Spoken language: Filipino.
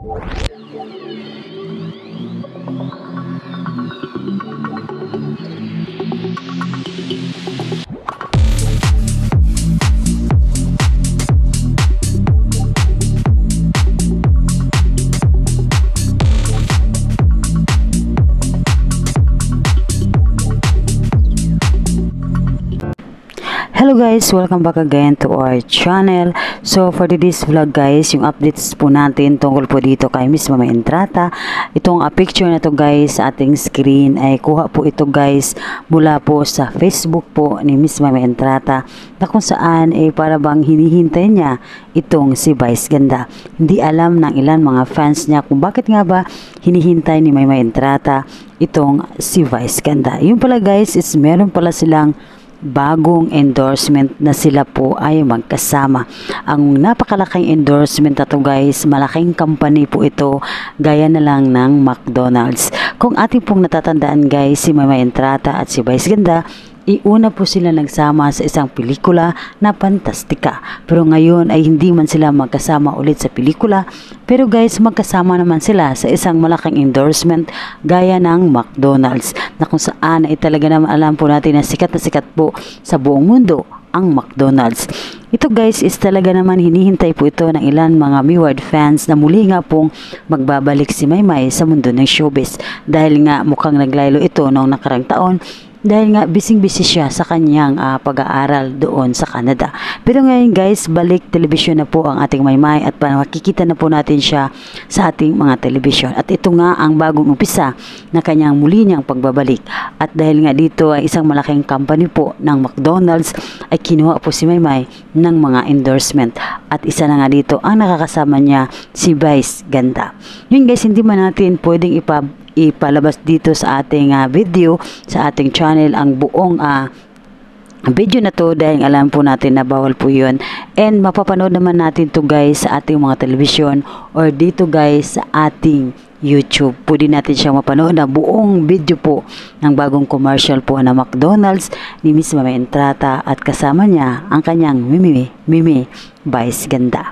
Hello guys, welcome back again to our channel. So for today's vlog guys, yung updates po natin tungkol po dito kay Miss Mama Entrata. Itong picture na to guys sa ating screen ay kuha po ito guys mula po sa Facebook po ni Miss Mama Entrata, na kung saan para bang hinihintay niya itong si Vice Ganda. Hindi alam ng ilan mga fans niya kung bakit nga ba hinihintay ni Mama Entrata itong si Vice Ganda. Yung pala guys is meron pala silang bagong endorsement na sila po ay magkasama. Ang napakalaking endorsement na to guys, malaking company po ito, gaya na lang ng McDonald's. Kung ating pong natatandaan guys, si Mama Entrata at si Vice Ganda, iuna po sila nagsama sa isang pelikula na Fantastica. Pero ngayon ay hindi man sila magkasama ulit sa pelikula. Pero guys, magkasama naman sila sa isang malaking endorsement gaya ng McDonald's, na kung saan ay talaga naman alam po natin na sikat po sa buong mundo ang McDonald's. Ito guys is talaga naman hinihintay po ito ng ilan mga Miward fans na muli nga pong magbabalik si Maymay sa mundo ng showbiz. Dahil nga mukhang naglaylo ito noong nakarang taon, dahil nga bising-busy siya sa kanyang pag-aaral doon sa Canada. Pero ngayon guys, balik telebisyon na po ang ating Maymay at makikita na po natin siya sa ating mga telebisyon. At ito nga ang bagong umpisa na kanyang muli niyang pagbabalik. At dahil nga dito ay isang malaking company po ng McDonald's, ay kinuha po si Maymay ng mga endorsement. At isa na nga dito ang nakakasama niya, si Vice Ganda. Yun guys, hindi man natin pwedeng ipalabas dito sa ating video, sa ating channel ang buong video na to dahil alam po natin na bawal po yun. And mapapanood naman natin to guys sa ating mga television or dito guys sa ating YouTube. Pwede natin siyang mapanood na buong video po ng bagong commercial po na McDonald's ni Miss Mama Entrata at kasama niya ang kanyang Mimi Vice Ganda.